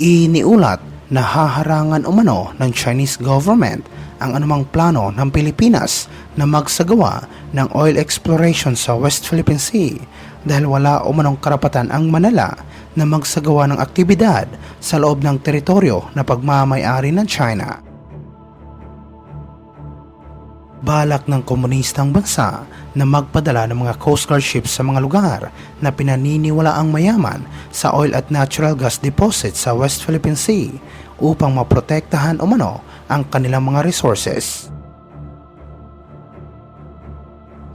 Iniulat na haharangan umano ng Chinese government ang anumang plano ng Pilipinas na magsagawa ng oil exploration sa West Philippine Sea dahil wala umanong karapatan ang Manila na magsagawa ng aktibidad sa loob ng teritoryo na pagmamay-ari ng China. Balak ng komunistang bansa na magpadala ng mga Coast Guard ships sa mga lugar na pinaniniwalaang mayaman sa oil at natural gas deposits sa West Philippine Sea upang maprotektahan umano ang kanilang mga resources.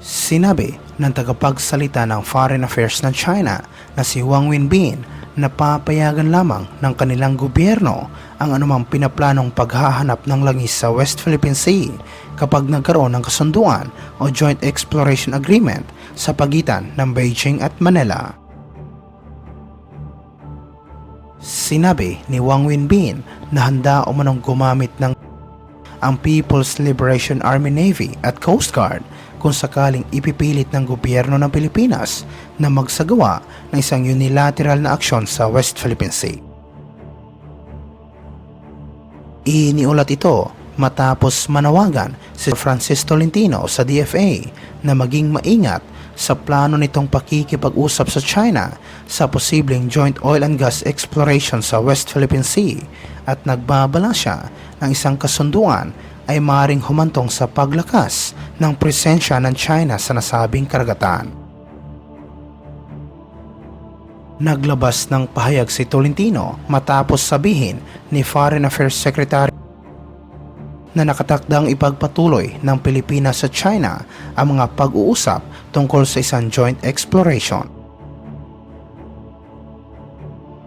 Sinabi ng tagapagsalita ng Foreign Affairs ng China na si Wang Wenbin na papayagan lamang ng kanilang gobyerno ang anumang pinaplanong paghahanap ng langis sa West Philippine Sea kapag nagkaroon ng kasunduan o Joint Exploration Agreement sa pagitan ng Beijing at Manila. Sinabi ni Wang Wenbin na handa umanong gumamit ng ang People's Liberation Army Navy at Coast Guard kung sakaling ipipilit ng gobyerno ng Pilipinas na magsagawa ng isang unilateral na aksyon sa West Philippine Sea. Iniulat ito matapos manawagan si Francis Tolentino sa DFA na maging maingat sa plano nitong pakikipag-usap sa China sa posibleng joint oil and gas exploration sa West Philippine Sea at nagbabala siya ng isang kasunduan ay maaaring humantong sa paglakas ng presensya ng China sa nasabing karagatan. Naglabas ng pahayag si Tolentino matapos sabihin ni Foreign Affairs Secretary na nakatakdang ipagpatuloy ng Pilipinas sa China ang mga pag-uusap tungkol sa isang joint exploration.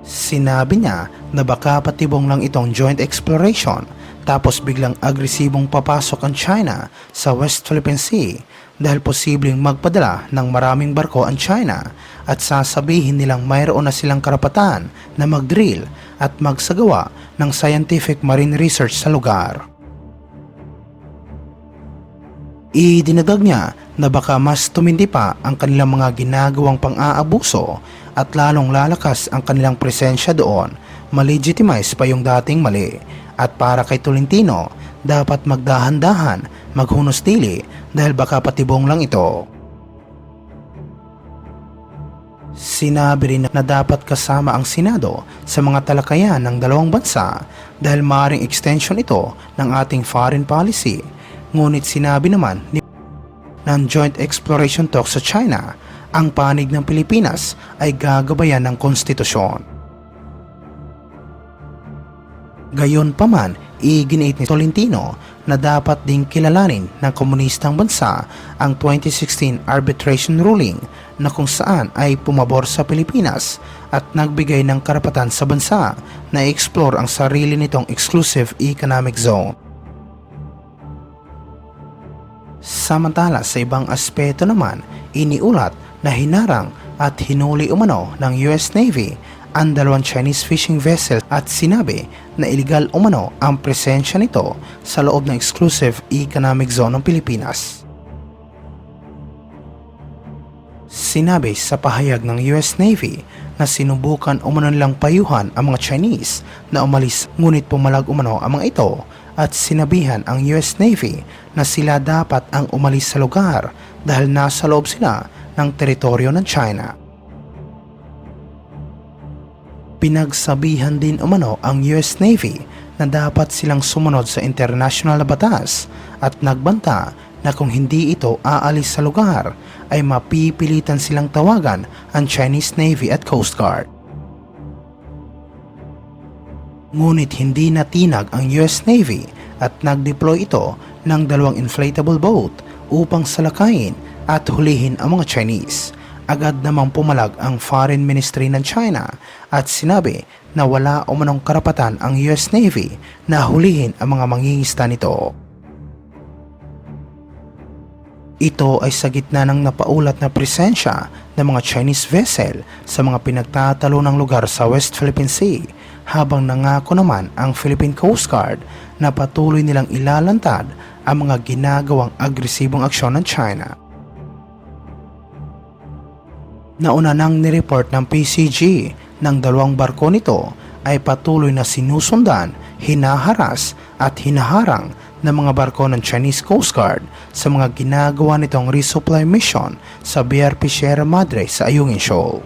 Sinabi niya na baka patibong lang itong joint exploration tapos biglang agresibong papasok ang China sa West Philippine Sea dahil posibleng magpadala ng maraming barko ang China at sasabihin nilang mayroon na silang karapatan na mag-drill at magsagawa ng scientific marine research sa lugar. Idinagdag niya na baka mas tumindi pa ang kanilang mga ginagawang pang-aabuso at lalong lalakas ang kanilang presensya doon, ma-legitimize pa yung dating mali. At para kay Tolentino, dapat magdahan-dahan, maghunos dili dahil baka patibong lang ito. Sinabi rin na dapat kasama ang Senado sa mga talakayan ng dalawang bansa dahil maaaring extension ito ng ating foreign policy. Ngunit sinabi naman ng joint exploration talks sa China, ang panig ng Pilipinas ay gagabayan ng konstitusyon. Gayunpaman, iginiit ni Tolentino na dapat ding kilalanin ng komunistang bansa ang 2016 arbitration ruling na kung saan ay pumabor sa Pilipinas at nagbigay ng karapatan sa bansa na i-explore ang sarili nitong exclusive economic zone. Samantala sa ibang aspeto naman, iniulat na hinarang at hinuli umano ng US Navy ang dalawang Chinese fishing vessel at sinabi na iligal umano ang presensya nito sa loob ng exclusive economic zone ng Pilipinas. Sinabi sa pahayag ng US Navy na sinubukan umano nilang payuhan ang mga Chinese na umalis ngunit pumalag umano ang mga ito at sinabihan ang US Navy na sila dapat ang umalis sa lugar dahil nasa loob sila ng teritoryo ng China. Pinagsabihan din umano ang US Navy na dapat silang sumunod sa international na batas at nagbanta na kung hindi ito aalis sa lugar ay mapipilitan silang tawagan ang Chinese Navy at Coast Guard. Ngunit hindi natinag ang US Navy at nag-deploy ito ng dalawang inflatable boat upang salakayin at hulihin ang mga Chinese. Agad namang pumalag ang Foreign Ministry ng China at sinabi na wala umanong karapatan ang US Navy na hulihin ang mga mangingisda nito. Ito ay sa gitna ng napaulat na presensya ng mga Chinese vessel sa mga pinagtatalunang lugar sa West Philippine Sea habang nangako naman ang Philippine Coast Guard na patuloy nilang ilalantad ang mga ginagawang agresibong aksyon ng China. Nauna nang nireport ng PCG ng dalawang barko nito ay patuloy na sinusundan, hinaharas at hinaharang ng mga barko ng Chinese Coast Guard sa mga ginagawa nitong resupply mission sa BRP Sierra Madre sa Ayungin Shoal.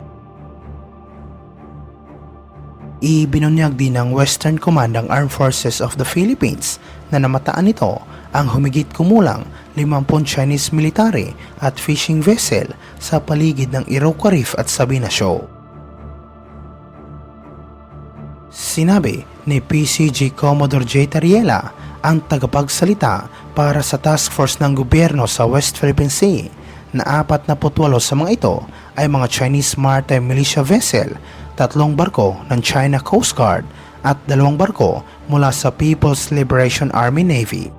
Ibinunyag din ng Western Command ng Armed Forces of the Philippines na namataan nito ang humigit kumulang 50 Chinese military at fishing vessel sa paligid ng Iroquois Reef at Sabina Shoal. Sinabi ni PCG Commodore J. Tariela, ang tagapagsalita para sa task force ng gobyerno sa West Philippine Sea, na 48 sa mga ito ay mga Chinese Maritime Militia vessel, 3 barko ng China Coast Guard at 2 barko mula sa People's Liberation Army Navy.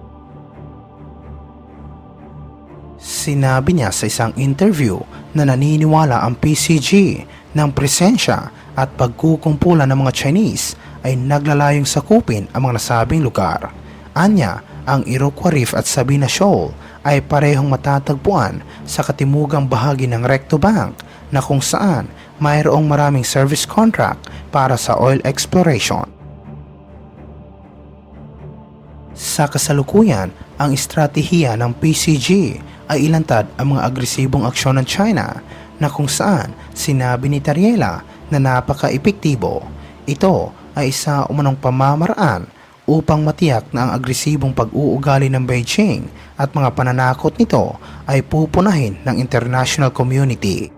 Sinabi niya sa isang interview na naniniwala ang PCG ng presensya at pagkukumpulan ng mga Chinese ay naglalayong sakupin ang mga nasabing lugar. Anya, ang Iroquois Reef at Sabina Shoal ay parehong matatagpuan sa katimugang bahagi ng Recto Bank na kung saan mayroong maraming service contract para sa oil exploration. Sa kasalukuyan, ang estratehiya ng PCG ay ilantad ang mga agresibong aksyon ng China na kung saan sinabi ni Tariela na napaka-epektibo. Ito ay isa umanong pamamaraan upang matiyak na ang agresibong pag-uugali ng Beijing at mga pananakot nito ay pupunahin ng international community.